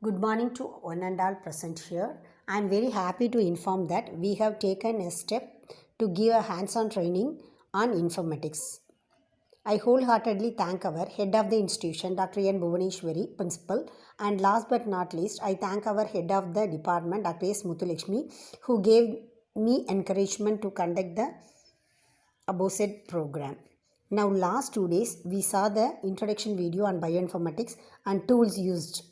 Good morning to one and all present here. I am very happy to inform that we have taken a step to give a hands-on training on informatics. I wholeheartedly thank our head of the institution, Dr. N. Bhuvaneshwari, principal, and last but not least, I thank our head of the department, Dr. S. Muthulakshmi, who gave me encouragement to conduct the above said program. Now, last 2 days, we saw the introduction video on bioinformatics and tools used.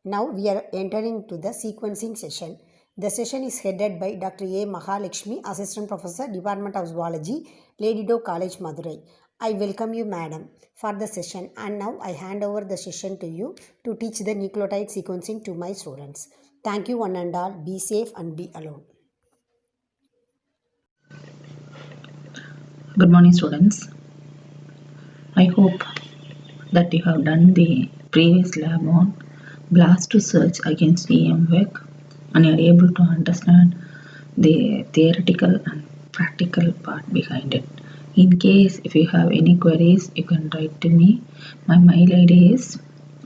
Now we are entering to the sequencing session. The session is headed by Dr. A. Mahalakshmi, Assistant Professor, Department of Zoology, Lady Doe College, Madurai. I welcome you, madam, for the session, and now I hand over the session to you to teach the nucleotide sequencing to my students. Thank you, one and all. Be safe and be alone. Good morning, students. I hope that you have done the previous lab on BLAST to search against EMVEC and you are able to understand the theoretical and practical part behind it. In case if you have any queries, you can write to me. My mail ID is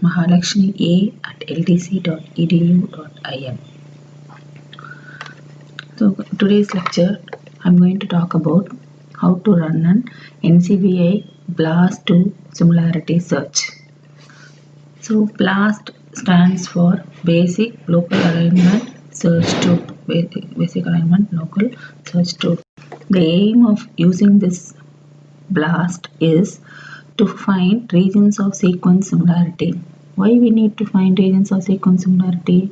mahalakshmi@ldc.edu.in. So today's lecture, I'm going to talk about how to run an NCBI BLAST2 similarity search. So BLAST stands for Basic Local Alignment Search Tool. Basic Alignment Local Search Tool. The aim of using this BLAST is to find regions of sequence similarity. Why we need to find regions of sequence similarity?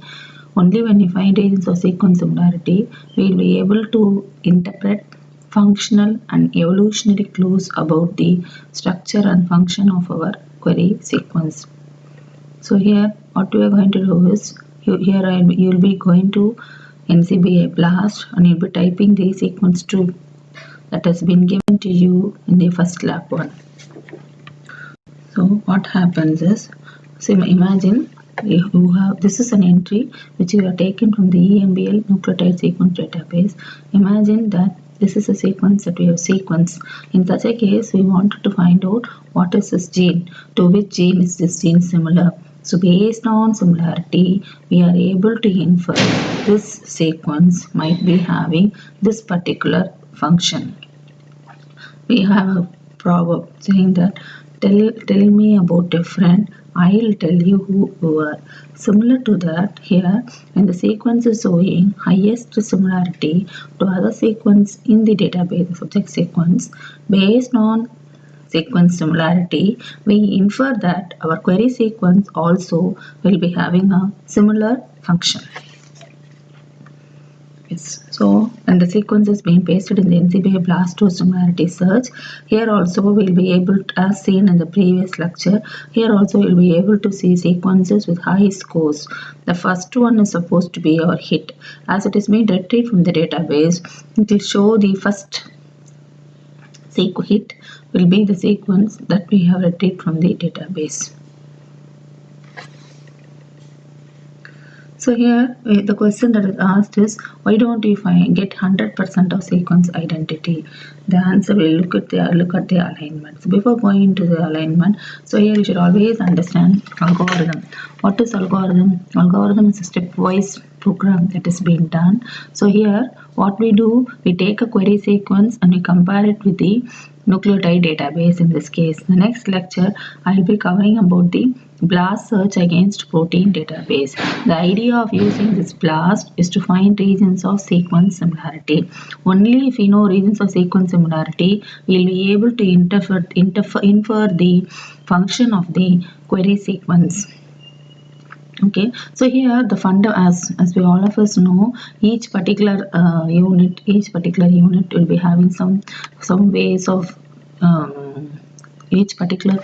Only when we find regions of sequence similarity, we will be able to interpret functional and evolutionary clues about the structure and function of our query sequence. So here what we are going to do is, you will be going to NCBI BLAST and you will be typing the sequence 2 that has been given to you in the first lab 1. So what happens is, so imagine you have, this is an entry which you have taken from the EMBL nucleotide sequence database. Imagine that this is a sequence that we have sequenced. In such a case, we wanted to find out what is this gene, to which gene is this gene similar. So based on similarity, we are able to infer this sequence might be having this particular function. We have a proverb saying that tell me about a friend, I'll tell you who you are. Similar to that, here when the sequence is showing highest similarity to other sequence in the database, the subject sequence, based on sequence similarity, we infer that our query sequence also will be having a similar function. Yes. So when the sequence is being pasted in the NCBI BLAST2 similarity search, here also we'll be able to, as seen in the previous lecture, here also we'll be able to see sequences with high scores. The first one is supposed to be our hit. As it is being retrieved from the database, it will show the first hit will be the sequence that we have retrieved from the database. So here the question that is asked is, why don't you get 100% of sequence identity? The answer will look at the alignment. So before going into the alignment, so here you should always understand algorithm. What is algorithm? Algorithm is a stepwise program that is being done. So here what we do, we take a query sequence and we compare it with the nucleotide database in this case. The next lecture I will be covering about the BLAST search against protein database. The idea of using this BLAST is to find regions of sequence similarity. Only if we know regions of sequence similarity, we will be able to infer the function of the query sequence. Okay, so here the as we all of us know, each particular unit will be having some ways of each particular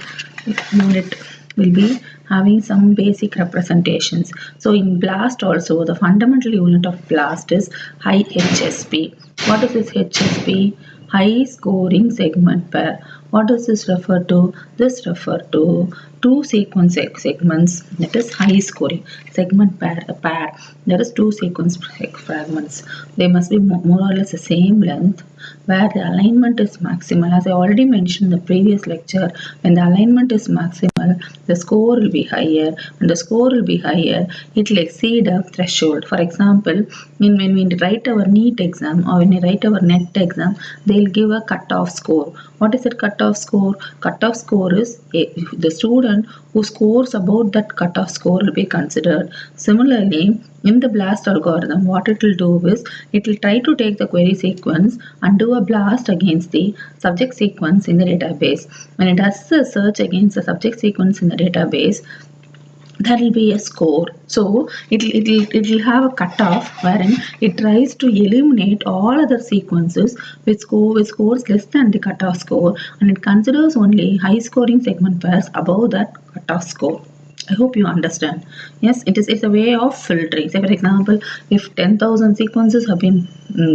unit will be having some basic representations. So in BLAST also, the fundamental unit of BLAST is high HSP. What is this HSP? High scoring segment pair. What does this refer to? This refer to two sequence segments, that is high scoring segment pair. There is two sequence fragments. They must be more or less the same length, where the alignment is maximal. As I already mentioned in the previous lecture, when the alignment is maximal, the score will be higher. When the score will be higher, it will exceed a threshold. For example, when we write our NEET exam or when we write our NET exam, they'll give a cut-off score. What is that cut-off score? Cut-off score is the student who scores about that cut-off score will be considered. Similarly, in the BLAST algorithm, what it will do is, it will try to take the query sequence and do a BLAST against the subject sequence in the database. When it does the search against the subject sequence in the database, there will be a score. So it'll have a cutoff wherein it tries to eliminate all other sequences with scores less than the cutoff score, and it considers only high scoring segment pairs above that cutoff score. I hope you understand. Yes, it's a way of filtering. Say for example, if 10,000 sequences have been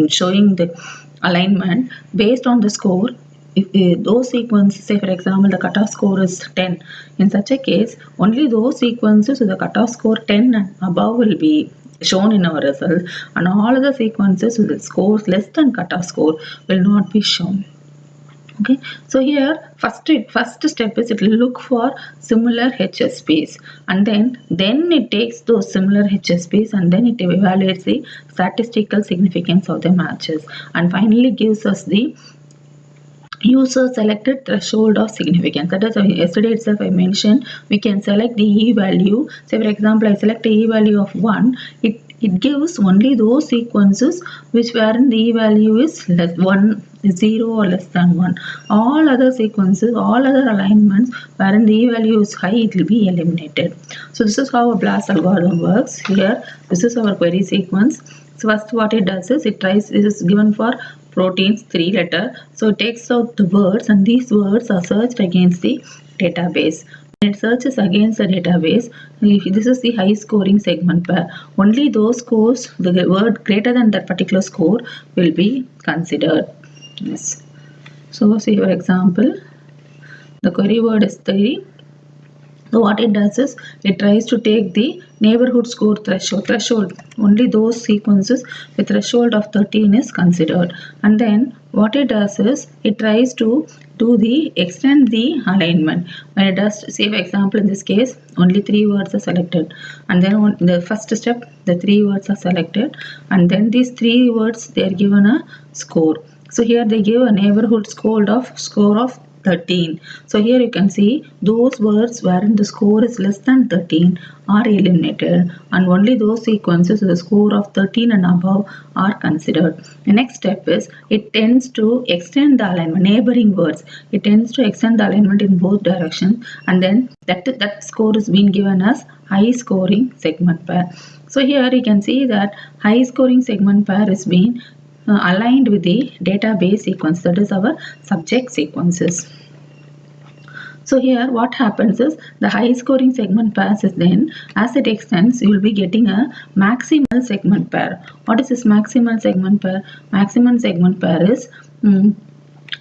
showing the alignment based on the score, if those sequences, say for example the cutoff score is 10, in such a case only those sequences with the cutoff score 10 and above will be shown in our result, and all other sequences with the scores less than cutoff score will not be shown. Okay, so here first step is it will look for similar HSPs, and then it takes those similar HSPs and then it evaluates the statistical significance of the matches, and finally gives us the user selected threshold of significance. That is, yesterday itself I mentioned we can select the e-value. Say for example, I select a e-value of 1. It gives only those sequences which wherein the e-value is less 1, 0 or less than 1. All other sequences, all other alignments wherein the e-value is high, it will be eliminated. So this is how a BLAST algorithm works. Here, this is our query sequence. So first what it does is, it tries, this is given for proteins 3 letter, so it takes out the words and these words are searched against the database. When it searches against the database, if this is the high scoring segment pair, only those scores, the word greater than that particular score will be considered. Yes. So say for example, the query word is 3. So what it does is, it tries to take the neighborhood score threshold. Only those sequences with threshold of 13 is considered. And then what it does is, it tries to extend the alignment. When it does, say for example in this case, only 3 words are selected. And then on the first step, the 3 words are selected. And then these 3 words, they are given a score. So here they give a neighborhood score of 13. So here you can see those words wherein the score is less than 13 are eliminated, and only those sequences with a score of 13 and above are considered. The next step is, it tends to extend the alignment, neighboring words. It tends to extend the alignment in both directions, and then that score is being given as high scoring segment pair. So here you can see that high scoring segment pair is being aligned with the database sequence, that is our subject sequences. So here what happens is, the high scoring segment pairs is then, as it extends, you will be getting a maximal segment pair. What is this maximal segment pair? Maximum segment pair is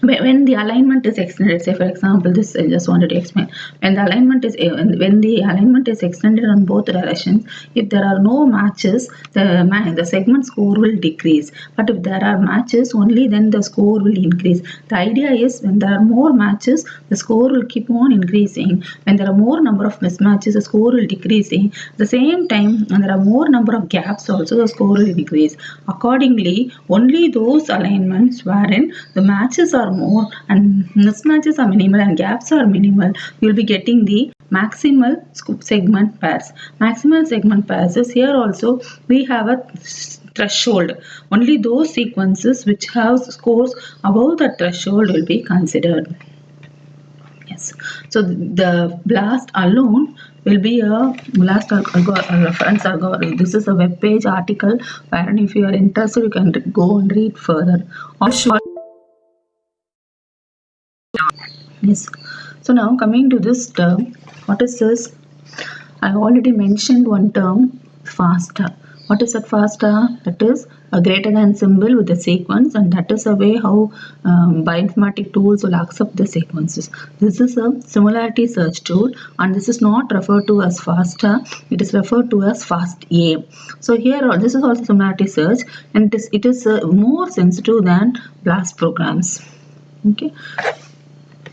when the alignment is extended. Say for example, this I just wanted to explain. When the alignment is extended on both directions, if there are no matches, the segment score will decrease. But if there are matches, only then the score will increase. The idea is, when there are more matches, the score will keep on increasing. When there are more number of mismatches, the score will decreasing. At the same time, when there are more number of gaps also, the score will increase. Accordingly, only those alignments wherein the matches are more and mismatches are minimal and gaps are minimal, you will be getting the maximal segment pairs. Maximal segment pairs is, here also we have a threshold. Only those sequences which have scores above the threshold will be considered. Yes. So the BLAST alone will be a BLAST reference algorithm. This is a web page article wherein if you are interested, you can go and read further. Also, yes. So now coming to this term, what is this? I already mentioned one term, FASTA. What is that FASTA? That is a greater than symbol with the sequence, and that is the way how bioinformatic tools will accept the sequences. This is a similarity search tool, and this is not referred to as FASTA, it is referred to as FASTA. So here this is also similarity search, and it is more sensitive than BLAST programs. Okay.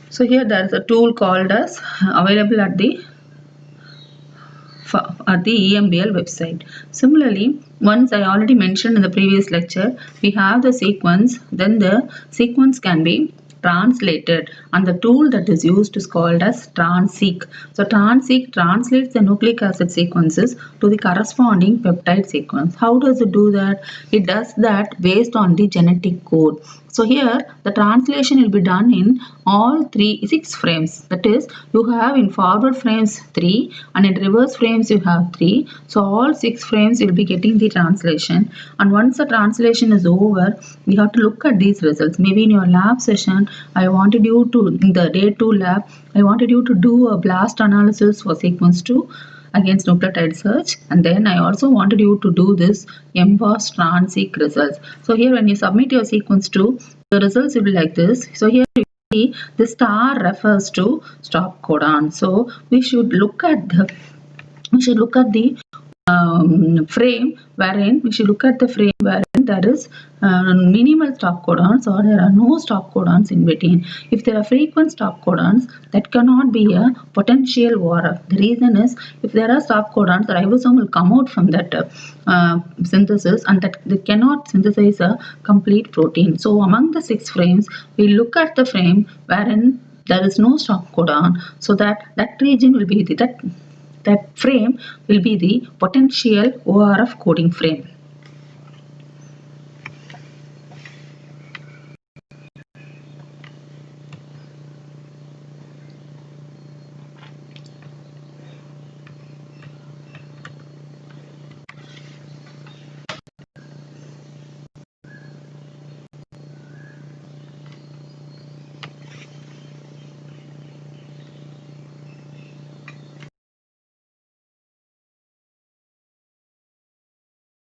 So here there is a tool called as available at the EMBL website. Similarly, once I already mentioned in the previous lecture, we have the sequence, then the sequence can be translated, and the tool that is used is called as TransSeq. So TransSeq translates the nucleic acid sequences to the corresponding peptide sequence. How does it do that? It does that based on the genetic code. So here the translation will be done in all 6 frames. That is, you have in forward frames 3 and in reverse frames you have 3. So all 6 frames will be getting the translation, and once the translation is over, you have to look at these results. Maybe in your lab session, I wanted you to, in the day 2 lab, I wanted you to do a BLAST analysis for sequence 2 against nucleotide search, and then I also wanted you to do this embossed TransSeq results. So here when you submit your sequence 2, the results will be like this. So here you see the star refers to stop codon. So we should look at the frame wherein there is minimal stop codons, or there are no stop codons in between. If there are frequent stop codons, that cannot be a potential ORF. The reason is, if there are stop codons, the ribosome will come out from that synthesis, and that they cannot synthesize a complete protein. So among the 6 frames, we look at the frame wherein there is no stop codon, so that region will be that frame will be the potential ORF coding frame.